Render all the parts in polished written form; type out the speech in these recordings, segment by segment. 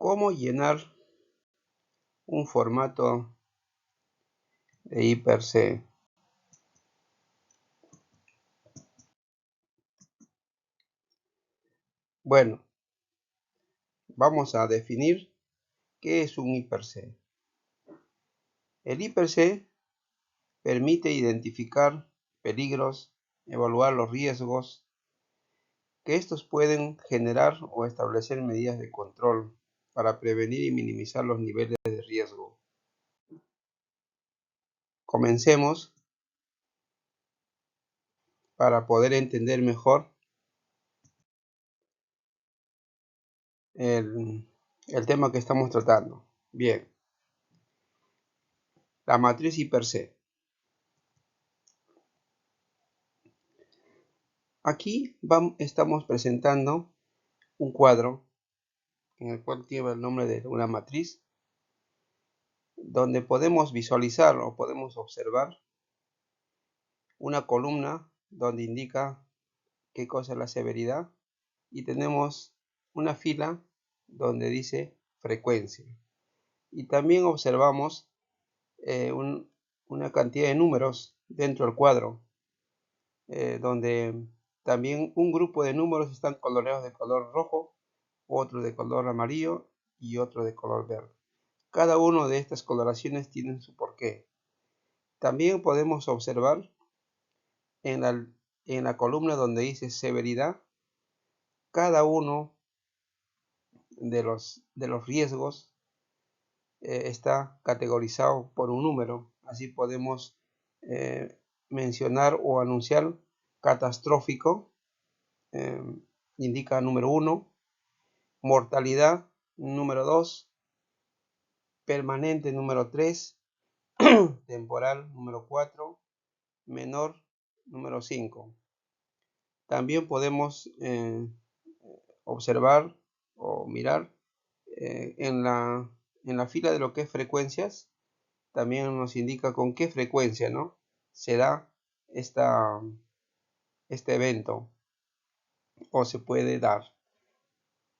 ¿Cómo llenar un formato de IPRC? Bueno, vamos a definir qué es un IPRC. El IPRC permite identificar peligros, evaluar los riesgos, que estos pueden generar o establecer medidas de control para prevenir y minimizar los niveles de riesgo. Comencemos para poder entender mejor el tema que estamos tratando. Bien, la matriz IPRC. Aquí estamos presentando un cuadro en el cual lleva el nombre de una matriz, donde podemos visualizar o podemos observar una columna donde indica qué cosa es la severidad, y tenemos una fila donde dice frecuencia, y también observamos una cantidad de números dentro del cuadro, donde también un grupo de números están coloreados de color rojo, otro de color amarillo y otro de color verde. Cada una de estas coloraciones tiene su porqué. También podemos observar en la columna donde dice severidad, cada uno de los riesgos está categorizado por un número. Así podemos mencionar o anunciar catastrófico, indica número 1, mortalidad número 2, permanente número 3, temporal número 4, menor número 5. También podemos observar o mirar en la fila de lo que es frecuencias. También nos indica con qué frecuencia, ¿no?, se da este evento o se puede dar.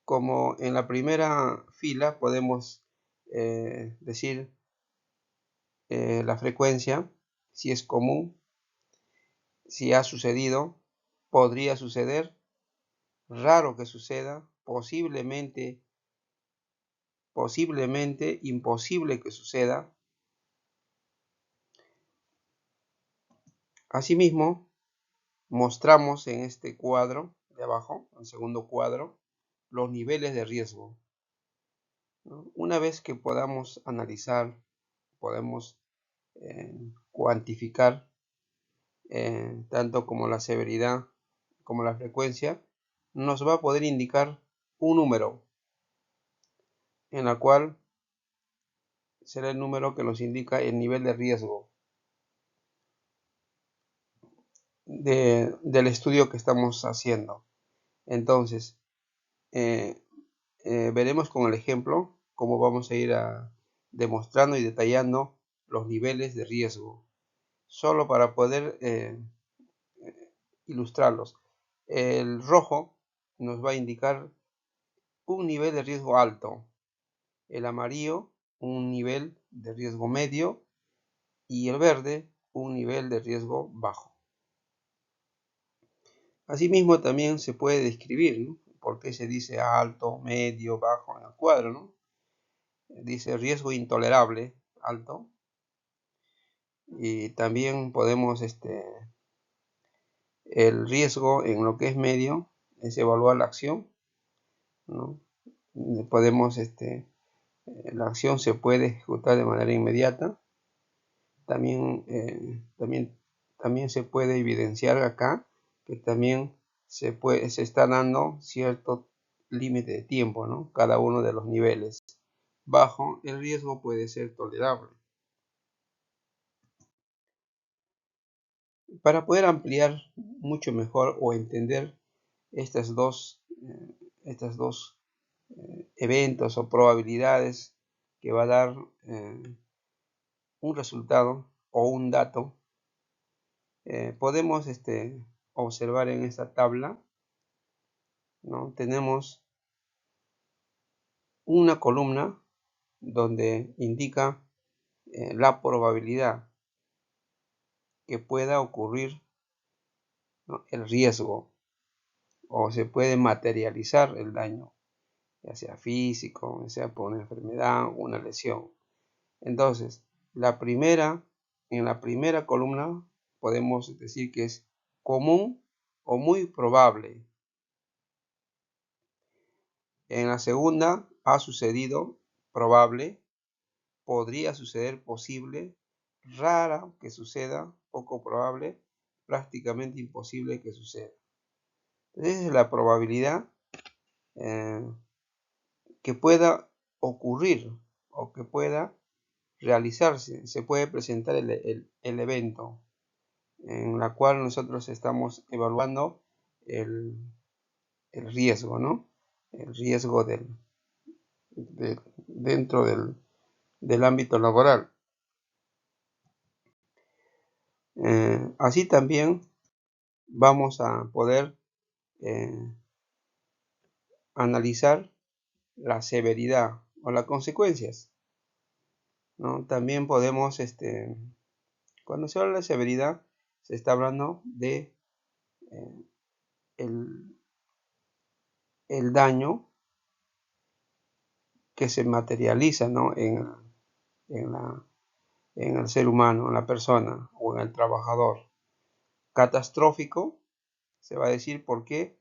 Como en la primera fila podemos decir la frecuencia, si es común, si ha sucedido, podría suceder, raro que suceda, posiblemente, imposible que suceda. Asimismo, mostramos en este cuadro de abajo, el segundo cuadro, los niveles de riesgo, ¿no? Una vez que podamos analizar, podemos cuantificar tanto como la severidad como la frecuencia, nos va a poder indicar un número, en la cual será el número que nos indica el nivel de riesgo del estudio que estamos haciendo. Entonces, veremos con el ejemplo cómo vamos a ir demostrando y detallando los niveles de riesgo, solo para poder ilustrarlos. El rojo nos va a indicar un nivel de riesgo alto, el amarillo un nivel de riesgo medio y el verde un nivel de riesgo bajo. Asimismo también se puede describir, ¿no?, por qué se dice alto, medio, bajo en el cuadro, ¿no? Dice riesgo intolerable, alto, y también podemos el riesgo en lo que es medio es evaluar la acción, ¿no? Podemos la acción se puede ejecutar de manera inmediata. También se puede evidenciar acá que también se está dando cierto límite de tiempo, ¿no?, cada uno de los niveles. Bajo, el riesgo puede ser tolerable. Para poder ampliar mucho mejor o entender estos dos eventos o probabilidades que va a dar un resultado o un dato, podemos observar en esta tabla, ¿no? Tenemos una columna donde indica la probabilidad que pueda ocurrir, ¿no?, el riesgo, o se puede materializar el daño, ya sea físico, ya sea por una enfermedad o una lesión. Entonces, en la primera columna podemos decir que es común o muy probable. En la segunda, ha sucedido, probable, podría suceder, posible, rara que suceda, poco probable, prácticamente imposible que suceda. Entonces, es la probabilidad que pueda ocurrir o que pueda realizarse. Se puede presentar el evento en la cual nosotros estamos evaluando el riesgo, ¿no? El riesgo dentro del ámbito laboral. Así también vamos a poder analizar la severidad o las consecuencias, ¿no? También podemos, cuando se habla de severidad, se está hablando de el daño que se materializa, ¿no?, en el ser humano, en la persona o en el trabajador. Catastrófico se va a decir por qué,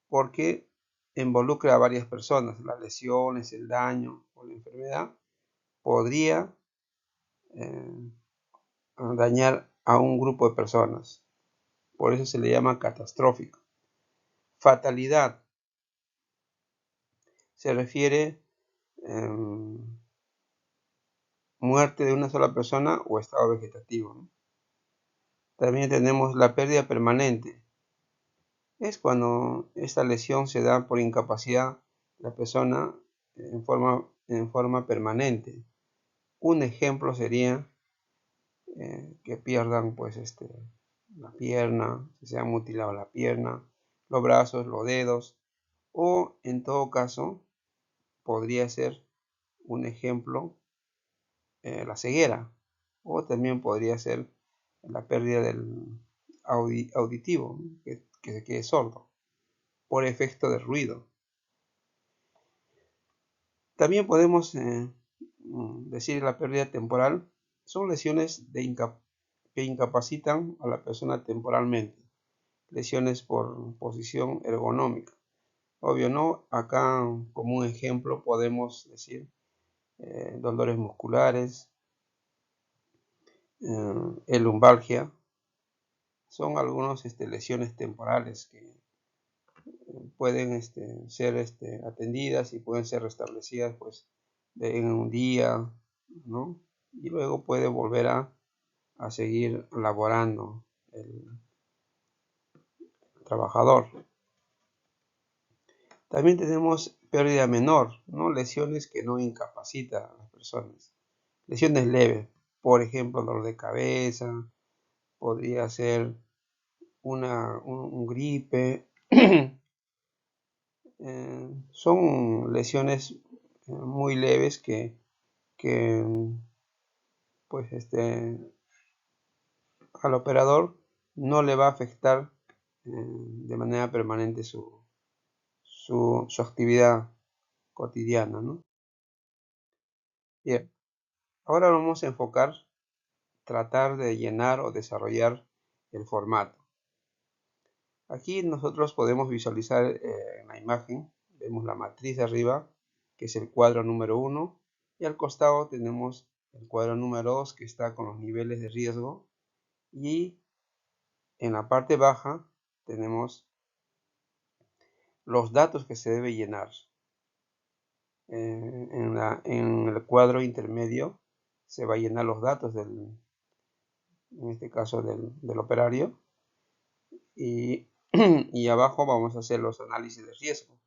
porque involucra a varias personas. Las lesiones, el daño o la enfermedad podría dañar a un grupo de personas. Por eso se le llama catastrófico. Fatalidad se refiere muerte de una sola persona o estado vegetativo, ¿no? También tenemos la pérdida permanente. Es cuando esta lesión se da por incapacidad de la persona en forma permanente. Un ejemplo sería que pierdan pues la pierna, que se ha mutilado la pierna, los brazos, los dedos, o en todo caso podría ser un ejemplo la ceguera, o también podría ser la pérdida del auditivo, que se quede sordo por efecto del ruido. También podemos decir la pérdida temporal. Son lesiones que incapacitan a la persona temporalmente. Lesiones por posición ergonómica. Obvio, ¿no? Acá como un ejemplo podemos decir dolores musculares, lumbalgia. Son algunas lesiones temporales que pueden ser atendidas y pueden ser restablecidas pues en un día, ¿no? Y luego puede volver a seguir laborando el trabajador. También tenemos pérdida menor, ¿no? Lesiones que no incapacitan a las personas. Lesiones leves, por ejemplo, dolor de cabeza, podría ser un gripe. Son lesiones muy leves que pues al operador no le va a afectar de manera permanente su actividad cotidiana, ¿no? Bien, ahora vamos a tratar de llenar o desarrollar el formato. Aquí nosotros podemos visualizar en la imagen, vemos la matriz de arriba, que es el cuadro número 1, y al costado tenemos el cuadro número 2, que está con los niveles de riesgo, y en la parte baja tenemos los datos que se debe llenar. En el cuadro intermedio se va a llenar los datos en este caso del operario, y, y abajo vamos a hacer los análisis de riesgo,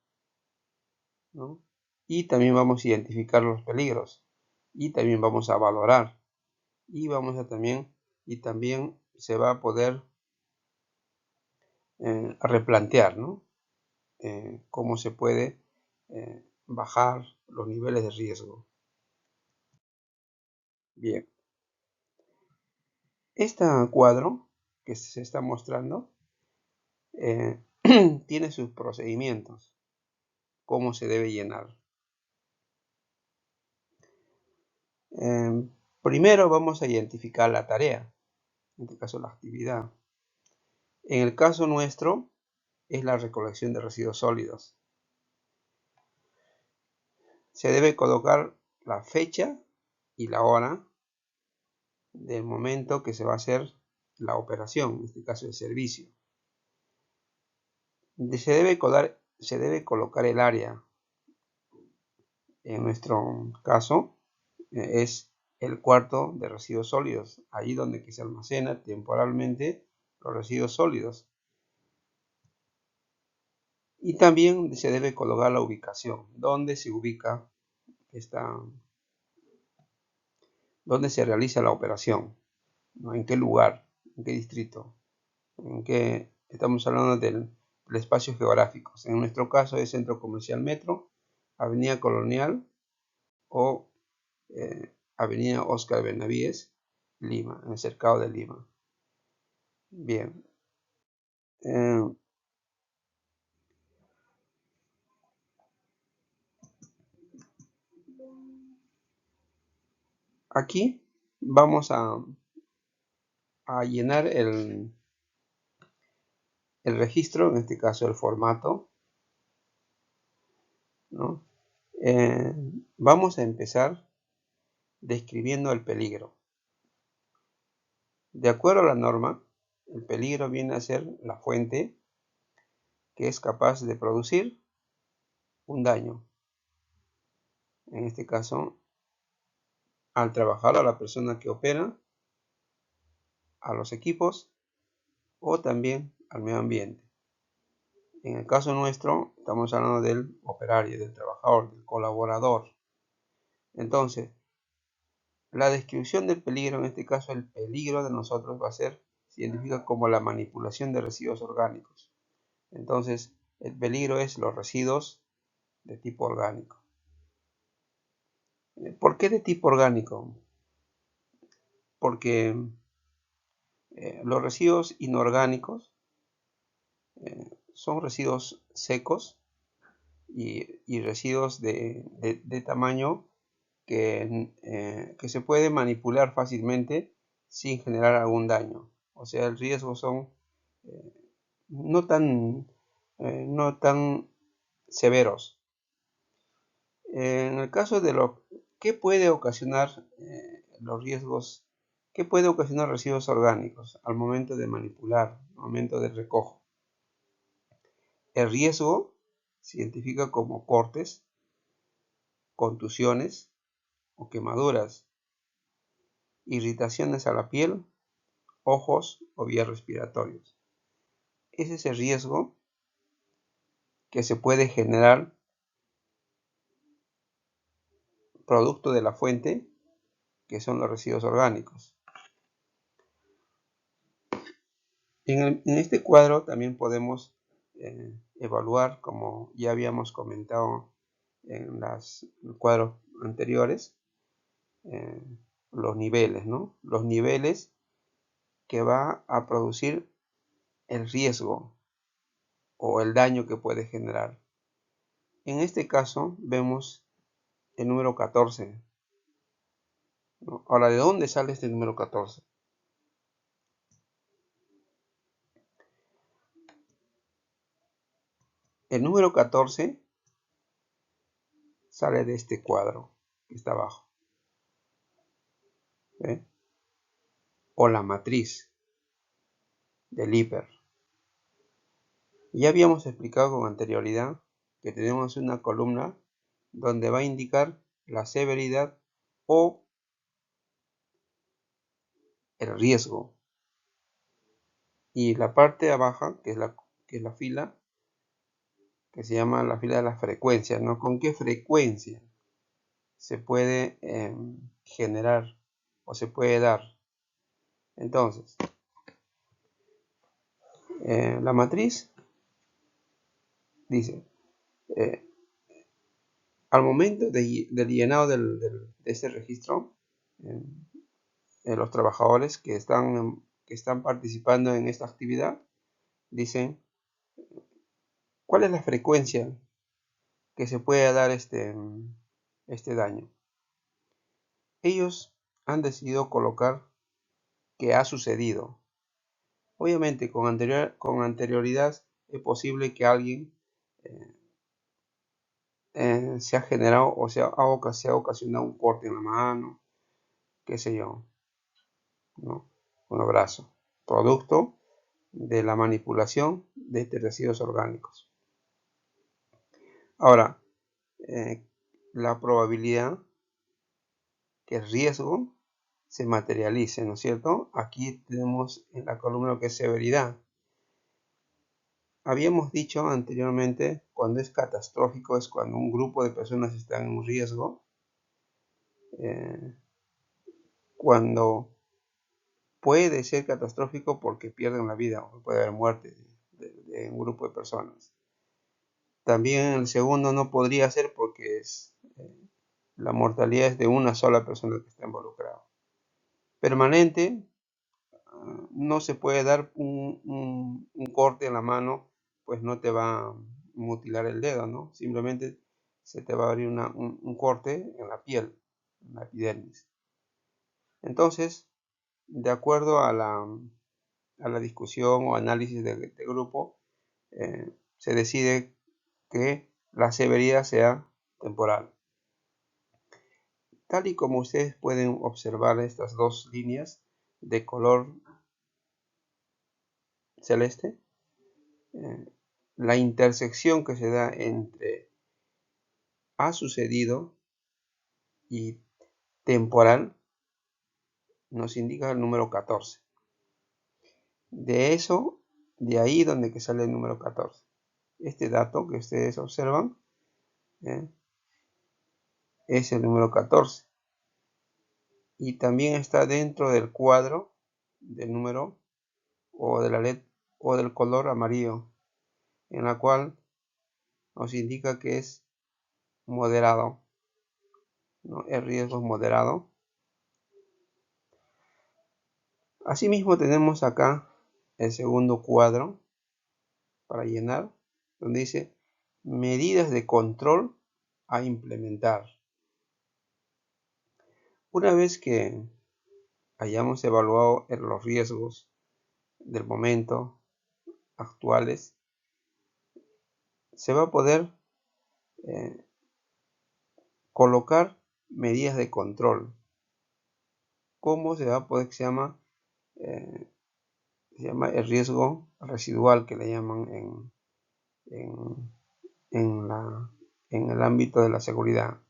¿no? Y también vamos a identificar los peligros, y también vamos a valorar, y también se va a poder replantear, ¿no? Cómo se puede bajar los niveles de riesgo. Bien, este cuadro que se está mostrando tiene sus procedimientos, cómo se debe llenar. Primero vamos a identificar la tarea, en este caso la actividad. En el caso nuestro es la recolección de residuos sólidos. Se debe colocar la fecha y la hora del momento que se va a hacer la operación, en este caso el servicio. Se debe colocar el área. En nuestro caso es el cuarto de residuos sólidos, ahí donde se almacena temporalmente los residuos sólidos. Y también se debe colocar la ubicación, donde se ubica donde se realiza la operación, ¿no? En qué lugar, en qué distrito, estamos hablando del espacio geográfico. En nuestro caso es Centro Comercial Metro, Avenida Colonial o Avenida Oscar Benavides, Lima, en el Cercado de Lima. Bien. Aquí vamos a llenar el registro, en este caso el formato, ¿no? Vamos a empezar describiendo el peligro. De acuerdo a la norma, el peligro viene a ser la fuente que es capaz de producir un daño. En este caso, al trabajar a la persona que opera, a los equipos o también al medio ambiente. En el caso nuestro, estamos hablando del operario, del trabajador, del colaborador. Entonces, la descripción del peligro, en este caso el peligro de nosotros va a ser, se identifica como la manipulación de residuos orgánicos. Entonces, el peligro es los residuos de tipo orgánico. ¿Por qué de tipo orgánico? Porque los residuos inorgánicos son residuos secos y residuos de tamaño que se puede manipular fácilmente sin generar algún daño. O sea, el riesgo son no tan severos. En el caso de ¿qué puede ocasionar los riesgos? ¿Qué puede ocasionar residuos orgánicos al momento de manipular, al momento del recojo? El riesgo se identifica como cortes, contusiones o quemaduras, irritaciones a la piel, ojos o vías respiratorias. Es ese riesgo que se puede generar producto de la fuente, que son los residuos orgánicos. En este cuadro también podemos evaluar, como ya habíamos comentado en los cuadros anteriores, los niveles, ¿no? Los niveles que va a producir el riesgo o el daño que puede generar. En este caso vemos el número 14, ¿no? Ahora, ¿de dónde sale este número 14? El número 14 sale de este cuadro que está abajo, ¿eh? O la matriz del hiper. Ya habíamos explicado con anterioridad que tenemos una columna donde va a indicar la severidad o el riesgo, y la parte abajo, que es la fila, que se llama la fila de las frecuencias, ¿no? ¿Con qué frecuencia se puede generar o se puede dar? Entonces, la matriz dice Al momento del llenado de este registro, los trabajadores que están participando en esta actividad dicen cuál es la frecuencia que se puede dar este daño. Ellos han decidido colocar que ha sucedido. Obviamente con anterioridad es posible que alguien se ha generado o se ha ocasionado un corte en la mano, qué sé yo, ¿no? Un abrazo, producto de la manipulación de estos residuos orgánicos. Ahora, la probabilidad que el riesgo se materialice, ¿no es cierto? Aquí tenemos en la columna lo que es severidad. Habíamos dicho anteriormente, cuando es catastrófico es cuando un grupo de personas está en un riesgo, cuando puede ser catastrófico porque pierden la vida o puede haber muerte de un grupo de personas. También el segundo no podría ser porque la mortalidad es de una sola persona que está involucrada. Permanente, no se puede dar un corte en la mano, pues no te va a mutilar el dedo, ¿no? Simplemente se te va a abrir un corte en la piel, en la epidermis. Entonces, de acuerdo a la discusión o análisis de grupo, se decide que la severidad sea temporal. Tal y como ustedes pueden observar estas dos líneas de color celeste, la intersección que se da entre ha sucedido y temporal nos indica el número 14. De ahí donde que sale el número 14. Este dato que ustedes observan es el número 14. Y también está dentro del cuadro del número o de la LED o del color amarillo, en la cual nos indica que es moderado, ¿no? El riesgo es moderado. Asimismo tenemos acá el segundo cuadro para llenar, donde dice medidas de control a implementar. Una vez que hayamos evaluado los riesgos del momento actuales, se va a poder colocar medidas de control. ¿Cómo se va a poder? Se llama el riesgo residual, que le llaman en el ámbito de la seguridad.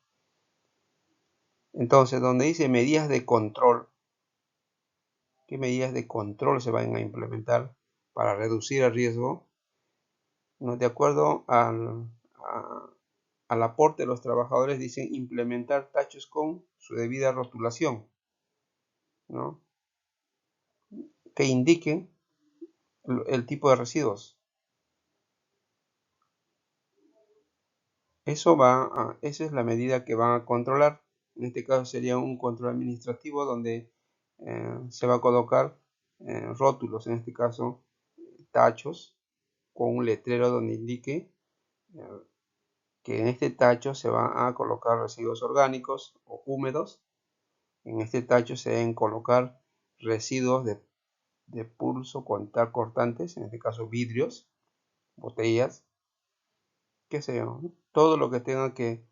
Entonces, donde dice medidas de control, ¿qué medidas de control se van a implementar para reducir el riesgo? ¿No? De acuerdo al aporte de los trabajadores, dicen implementar tachos con su debida rotulación, ¿no? Que indiquen el tipo de residuos. Esa es la medida que van a controlar. En este caso sería un control administrativo donde se va a colocar rótulos, en este caso tachos, con un letrero donde indique que en este tacho se van a colocar residuos orgánicos o húmedos. En este tacho se deben colocar residuos de pulso cortantes, en este caso vidrios, botellas, qué sé yo, todo lo que tenga que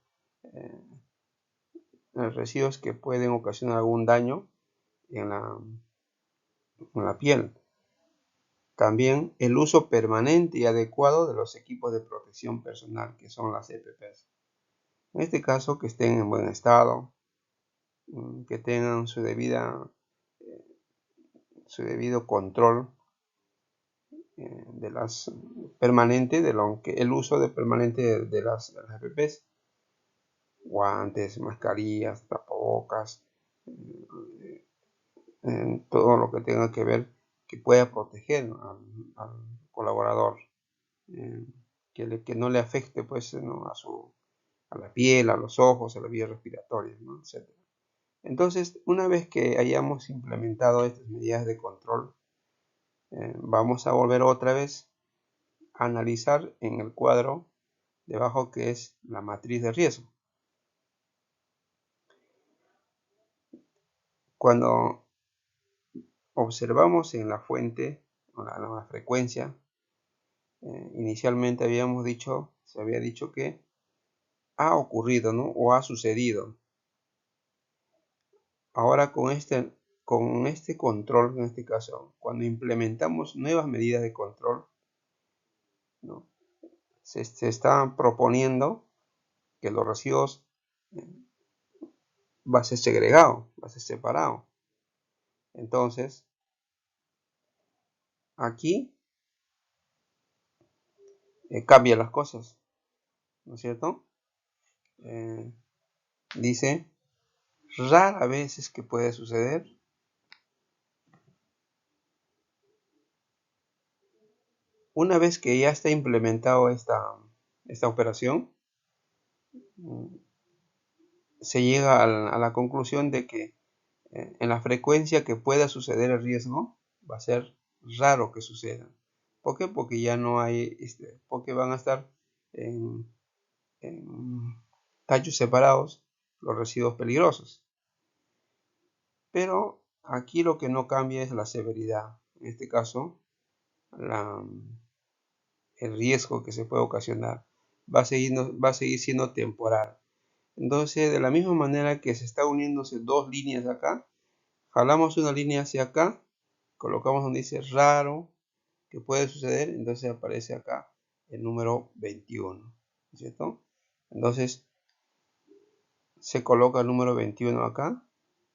residuos que pueden ocasionar algún daño en la piel. También el uso permanente y adecuado de los equipos de protección personal, que son las EPPs. En este caso, que estén en buen estado, que tengan su debido control de las permanente, el uso de permanente de las EPPs, guantes, mascarillas, tapabocas, todo lo que tenga que ver que pueda proteger al colaborador, que no le afecte pues, ¿no? a la piel, a los ojos, a las vías respiratorias, ¿no? Etc. Entonces, una vez que hayamos implementado estas medidas de control, vamos a volver otra vez a analizar en el cuadro debajo, que es la matriz de riesgo. Cuando observamos en la fuente o la frecuencia, inicialmente se había dicho que ha ocurrido, ¿no? O ha sucedido. Ahora con este control, en este caso, cuando implementamos nuevas medidas de control, ¿no? Se está proponiendo que los residuos va a ser segregado, va a ser separado. Entonces, aquí cambian las cosas, ¿no es cierto? Dice, rara vez es que puede suceder. Una vez que ya está implementado esta operación, se llega a la conclusión de que en la frecuencia que pueda suceder el riesgo, va a ser raro que suceda. ¿Por qué? Porque ya no hay, porque van a estar en tachos separados los residuos peligrosos. Pero aquí lo que no cambia es la severidad. En este caso, el riesgo que se puede ocasionar va a seguir siendo temporal. Entonces, de la misma manera que se está uniéndose dos líneas acá, jalamos una línea hacia acá, colocamos donde dice raro que puede suceder, entonces aparece acá el número 21, ¿cierto? Entonces se coloca el número 21 acá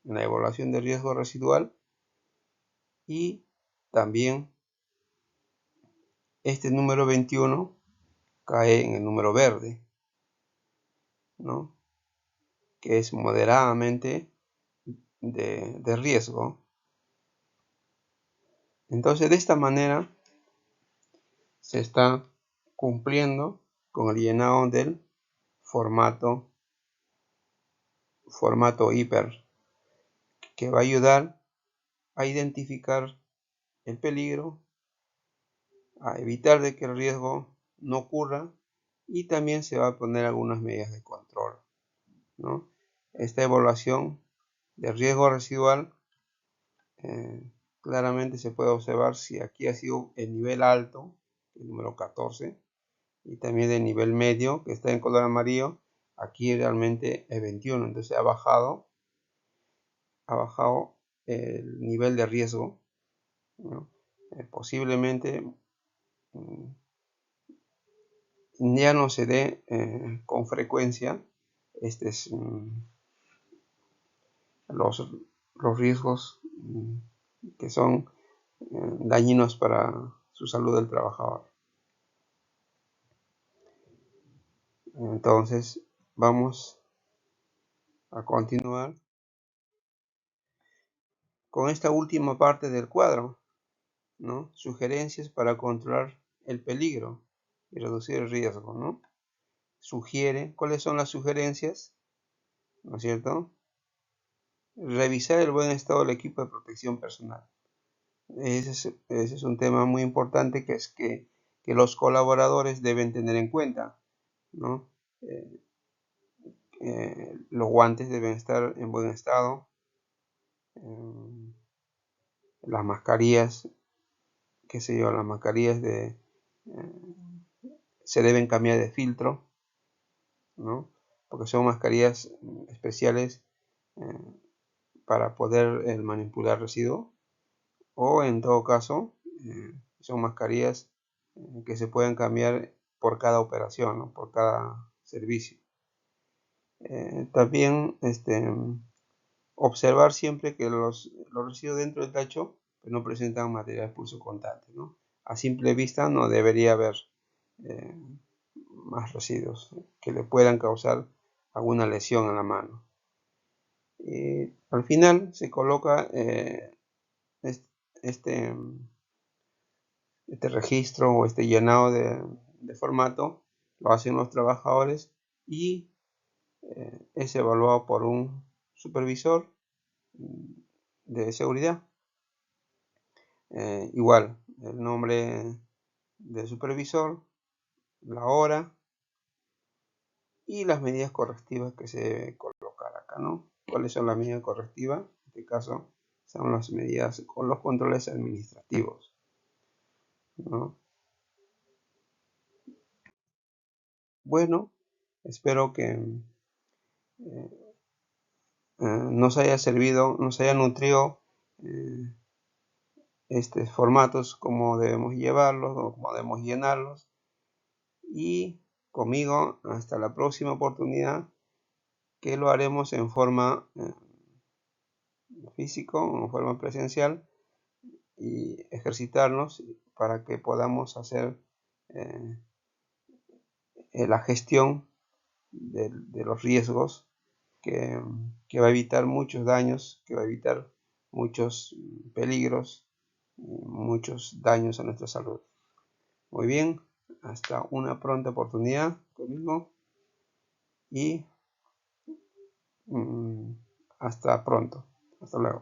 en la evaluación de riesgo residual, y también este número 21 cae en el número verde, ¿no? Que es moderadamente de riesgo. Entonces, de esta manera se está cumpliendo con el llenado del formato hiper, que va a ayudar a identificar el peligro, a evitar de que el riesgo no ocurra, y también se va a poner algunas medidas de control, ¿no? Esta evaluación de riesgo residual, claramente se puede observar si aquí ha sido el nivel alto, el número 14, y también el nivel medio, que está en color amarillo, aquí realmente es 21, entonces ha bajado el nivel de riesgo, ¿no? Posiblemente ya no se dé con frecuencia los riesgos que son dañinos para su salud del trabajador. Entonces vamos a continuar con esta última parte del cuadro, ¿no? Sugerencias para controlar el peligro y reducir el riesgo, ¿no? Sugiere, ¿cuáles son las sugerencias? ¿No es cierto? Revisar el buen estado del equipo de protección personal. Ese es un tema muy importante, que es que los colaboradores deben tener en cuenta, ¿no? Los guantes deben estar en buen estado, las mascarillas, las mascarillas se deben cambiar de filtro, ¿no? Porque son mascarillas especiales para poder manipular residuos, o en todo caso son mascarillas que se pueden cambiar por cada operación, ¿no? Por cada servicio. También observar siempre que los residuos dentro del tacho pues no presentan material expulso constante, ¿no? A simple vista no debería haber más residuos que le puedan causar alguna lesión a la mano. Al final se coloca este registro o este llenado de formato, lo hacen los trabajadores, y es evaluado por un supervisor de seguridad. Igual, el nombre del supervisor, la hora y las medidas correctivas que se debe colocar acá, ¿no? ¿Cuáles son las medidas correctivas? En este caso son las medidas con los controles administrativos, ¿no? Bueno, espero que nos haya servido, nos haya nutrido estos formatos, cómo debemos llevarlos o cómo debemos llenarlos. Y conmigo hasta la próxima oportunidad, que lo haremos en forma física, en forma presencial, y ejercitarnos para que podamos hacer la gestión de los riesgos que va a evitar muchos daños, que va a evitar muchos peligros, muchos daños a nuestra salud. Muy bien, hasta una pronta oportunidad conmigo y hasta pronto. Hasta luego.